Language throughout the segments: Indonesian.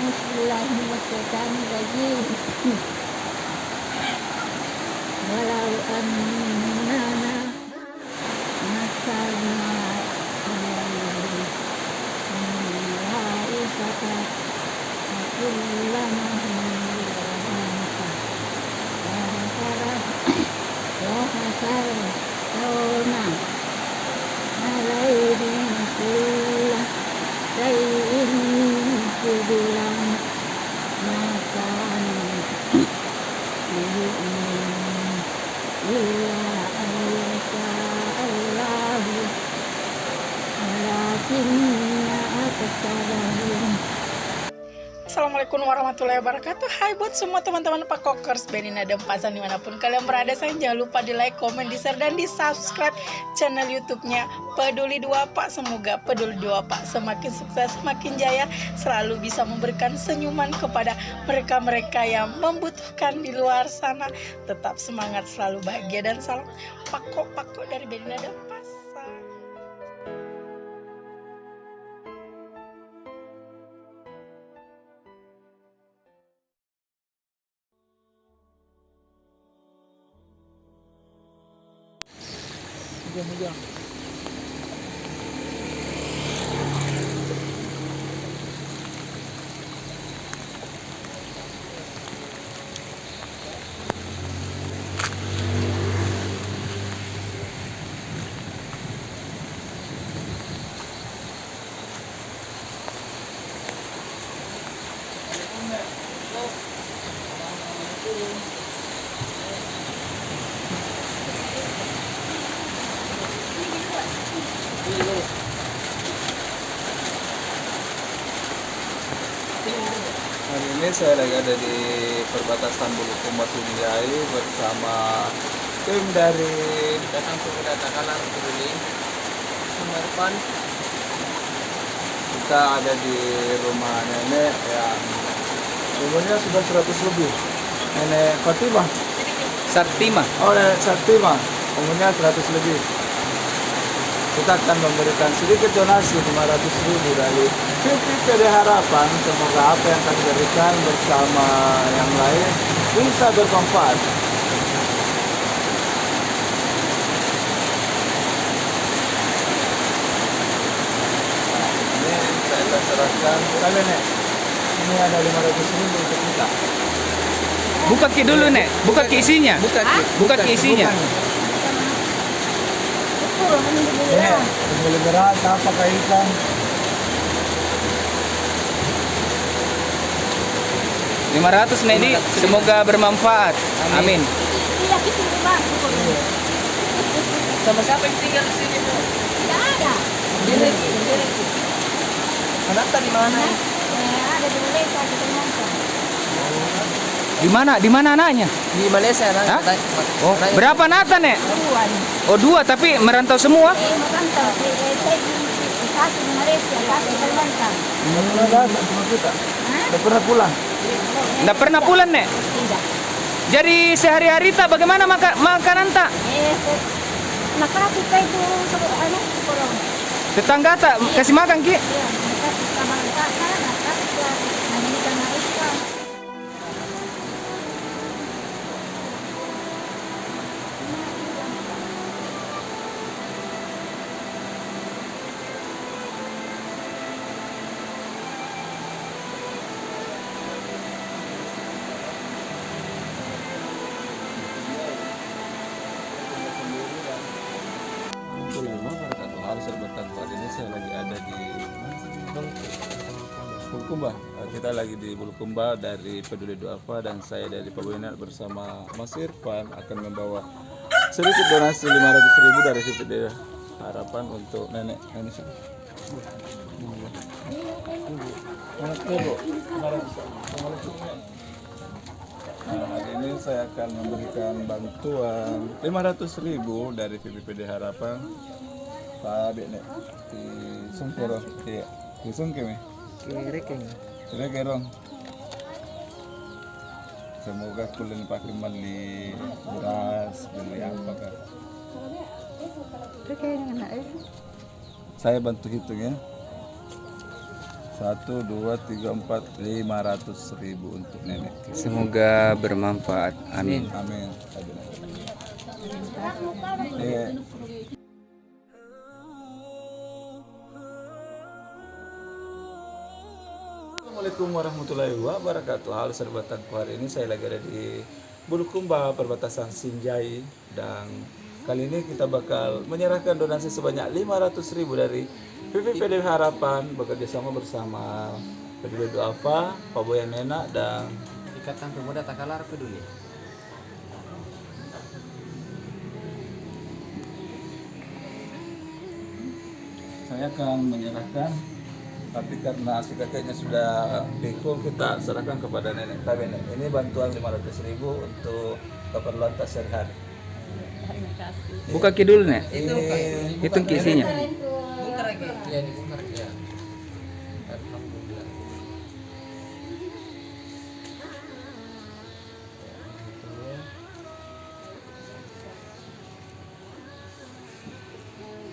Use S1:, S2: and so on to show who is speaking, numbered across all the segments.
S1: Bismillahirrahmanirrahim. Walau annana nasalna Aisata kullama Yawna alaihim kulla shay'in qublan makan yu'min illa ayyasha Allahu walakinna aktsarahum.
S2: Assalamualaikum warahmatullahi wabarakatuh. Hai buat semua teman-teman Pakokers Benina dan Pazan dimanapun kalian berada. Sayang jangan lupa di like, komen, di share, dan di subscribe channel YouTube-nya Peduli Dua Pak. Semoga Peduli Dua Pak semakin sukses, semakin jaya, selalu bisa memberikan senyuman kepada mereka-mereka yang membutuhkan di luar sana. Tetap semangat, selalu bahagia, dan salam Pakok dari Benina dan Pazan.
S3: Hujan. Hari ini saya lagi ada di perbatasan Bulukumba Sunjai bersama tim dari Datang Pemuda Takalar Peduli Sumarpan. Kita ada di rumah nenek yang umurnya sudah 100 lebih. Nenek Fatimah.
S4: Sartima.
S3: Oh, Nenek Sartima. Umurnya 100 lebih. Kita akan memberikan sedikit donasi 500.000 dari PPD Harapan. Semoga apa yang akan diberikan bersama yang lain bisa bermanfaat. Nah, ini saya serahkan. Nenek, ini ada 500.000 untuk kita.
S4: Buka ki dulu, Nek. Buka ki isinya. Buka ki isinya.
S3: Ya, beli beras, apa kaitan?
S4: $500 Nek, ini semoga bermanfaat. Amin.
S5: Sama siapa yang tinggal di sini, Bu?
S1: Tidak ada.
S5: Anaknya di mana?
S1: Ada di Malaysia, di Kalimantan.
S4: Di mana anaknya?
S5: Di Malaysia,
S4: Hah?
S5: anak.
S4: Oh, berapa Nata, Nek?
S1: Dua nih.
S4: Oh, 2 tapi merantau semua.
S1: Merantau. Satu di Malaysia, satu di Kalimantan.
S3: Nggak pernah datang sama kita. Nggak pernah pulang.
S4: Nggak pernah pulang, Nek.
S1: Tidak.
S4: Jadi sehari-hari tak bagaimana makanan tak?
S1: Maka kita itu sekolah.
S4: Tetangga tak kasih makan ki?
S1: Ya, mereka sama mereka, mereka juga menyanyikan mereka.
S3: Ini saya lagi ada di Bulukumba. Kita lagi di Bulukumba dari Peduli Duafa dan saya dari Pak Boyinat bersama Mas Irfan akan membawa sedikit donasi 500.000 dari PPD Harapan untuk nenek sini. Nah, hari ini saya akan memberikan bantuan 500.000 dari PPD Harapan. Pak Dek nek di Sungkero, iya, di Sungkem ya. Kira kerong. Semoga kulen pakai beli beras, beli apa kan. Saya bantu hitung ya. 1, 2, 3, 4, 500.000 untuk nenek.
S4: Semoga bermanfaat. Amin.
S3: Amin. Iya. Assalamualaikum warahmatullahi wabarakatuh. Halo serbatanku, hari ini saya lagi ada di Bulukumba, perbatasan Sinjai, dan kali ini kita bakal menyerahkan donasi sebanyak 500.000 dari PPPD Harapan bekerjasama bersama Peduli Duafa, Pak Boyan Nena, dan
S5: Ikatan Pemuda Takalar Peduli.
S3: saya akan menyerahkan, tapi karena si kakeknya sudah pikul, kita serahkan kepada nenek. Tapi ini bantuan 500.000 untuk keperluan tas sehari-hari.
S1: Terima kasih.
S4: Buka ki dulu, Nek.
S5: Itu
S4: Hitung ki isinya.
S5: bongkar lagi. Ya, dibongkar ya. Alhamdulillah.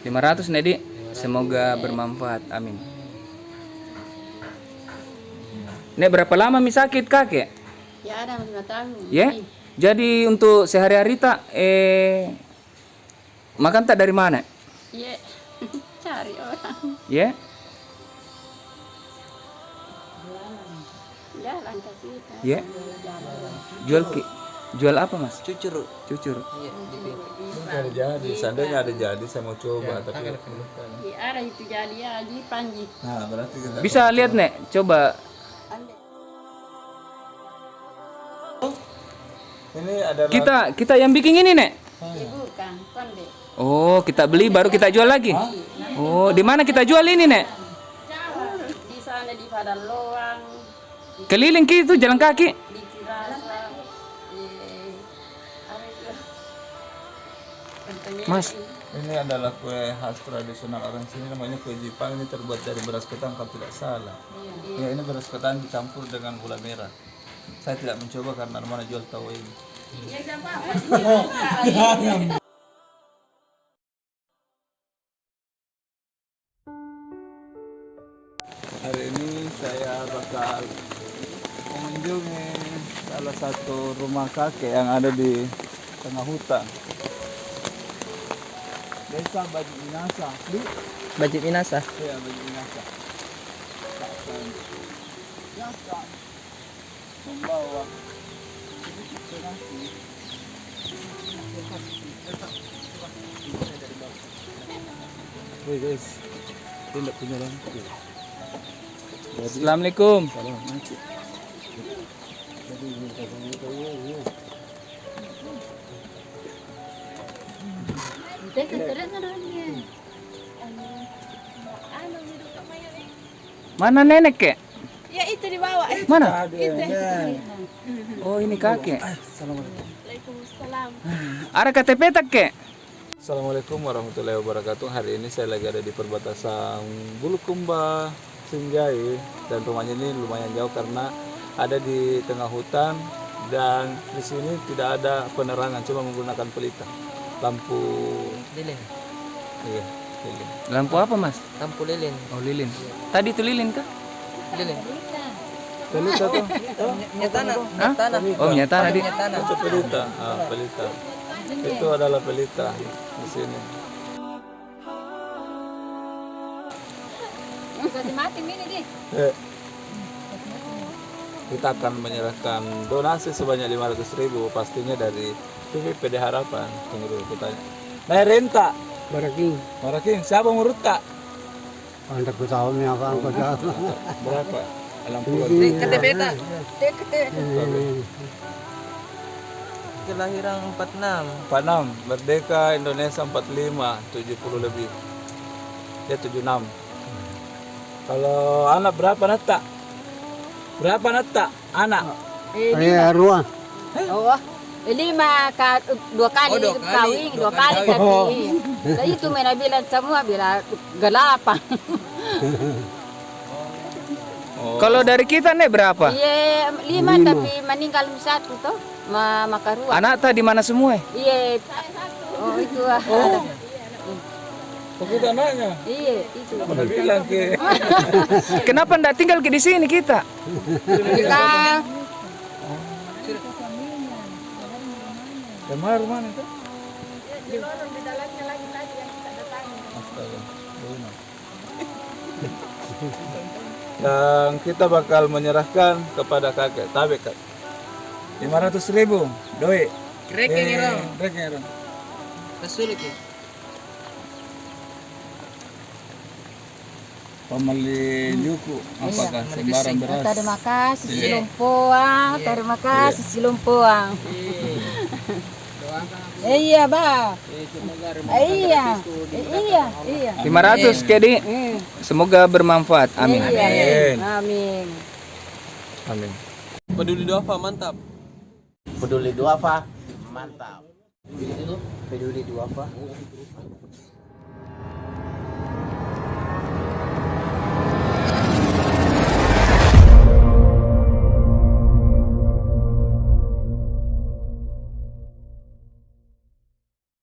S4: 500, Nedi. Semoga bermanfaat. Amin. Nek, berapa lama mi sakit kakek?
S1: Ya ada 5 tahun.
S4: Ya. Jadi untuk sehari-hari tak makan tak dari mana?
S1: Iya. Cari orang.
S4: Ya.
S1: Jalan kasih.
S4: Ya. Jual apa, Mas?
S5: Cucur.
S4: Cucur.
S5: Iya, di pinggir.
S3: Ada jadi, seandainya ada jadi saya mau coba, tapi belum kan.
S1: Iya ada itu jadi ya di Panji.
S3: Nah, berarti kita
S4: Bisa lihat, Nek. Coba.
S1: Ada.
S3: ini adalah
S4: Kita yang bikin ini, Nek.
S1: Ibu kan konde.
S4: Oh, kita beli baru kita jual lagi. Oh, di mana kita jual ini, Nek?
S1: Di sana di Padang Loang,
S4: Keliling ki itu jalan kaki.
S1: di Cirasa. Apa itu? Contohnya
S4: Mas.
S3: ini adalah kue khas tradisional orang sini, namanya kue Jipang. Ini terbuat dari beras ketan kalau tidak salah. Ya, ini beras ketan dicampur dengan gula merah. Saya tidak mencoba karena mana jual tahu ini.
S1: ya siapa?
S3: Hari ini saya bakal mengunjungi salah satu rumah kakek yang ada di tengah hutan. Desa Baju Minasa.
S5: Bajib Minasa.
S3: Ya, Baju Minasa. Akan membawa sedikit donasi. Hei guys, tidak punya lampu.
S4: Assalamualaikum. Mana nenek, Kek?
S1: Ya itu di bawah.
S4: Mana?
S3: Ada.
S4: Oh, ini kakek.
S1: Waalaikumsalam.
S4: Ada KTP tak, Kek?
S3: Assalamualaikum warahmatullahi wabarakatuh. Hari ini saya lagi ada di perbatasan Bulukumba, Sinjai, dan rumahnya ini lumayan jauh karena ada di tengah hutan dan di sini tidak ada penerangan, cuma menggunakan pelita, lampu.
S5: Lilin.
S3: Iya, lilin.
S4: Lampu apa, Mas?
S5: Lampu lilin.
S4: Oh, lilin. Tadi itu lilin kah?
S5: Lilin.
S3: Pelita tuh?
S5: Minyak tanah.
S4: Hah? Oh, minyak tanah di.
S5: Minyak tanah.
S3: Itu pelita. Ah, pelita. Itu adalah pelita di sini.
S1: Kasih mati ini deh.
S3: Eh, kita akan menyerahkan donasi sebanyak 500.000 pastinya dari PPPD Harapan. Tunggu dulu kita. Nah, renta.
S6: Baraking,
S3: Maraking, siapa ngurut tak?
S6: anda ketahui ni apa angkat dah.
S3: Berapa? 60.
S5: KTP tak? Kelahiran 46.
S3: 46, Merdeka Indonesia 45, 70 lebih. Dia 76. Kalau anak berapa nata? Berapa nata? Anak?
S6: Saya ruang.
S1: Oh, 2 kali
S5: Oh, 2 kali.
S1: kawin, 2 kali
S6: Oh.
S1: kawin. Jadi itu mereka bilang semua bilang gelapan.
S4: Kalau dari kita, Nek, berapa?
S1: Iya, 5 tapi meninggal 1 toh. Makarua.
S4: Anak tadi mana semua?
S1: Iya. Oh itu ah.
S3: Oh, kita nanya.
S1: Iya, itu.
S3: Udah bilang ke.
S4: Kenapa ndak tinggal di sini kita?
S1: Kita
S3: Kemar mana itu?
S2: Di lorong di dalamnya lagi tadi yang kita datangi.
S3: Astaga. Yang kita bakal menyerahkan kepada kakek Tabek, Kak. 500.000 doi.
S5: Reke ngerong.
S3: Reke ngerong.
S5: Kesulit ya.
S3: Pembeli juku apakah sembarang beras?
S1: terima kasih Silumpuang, terima kasih Silumpuang. Iya, Ba. Iya. Iya.
S4: 500 Kedi. Semoga bermanfaat. Amin.
S3: Amin.
S1: Amin.
S3: Amin.
S5: Peduli Duafa mantap.
S7: Peduli Duafa, mantap. Peduli Duafa.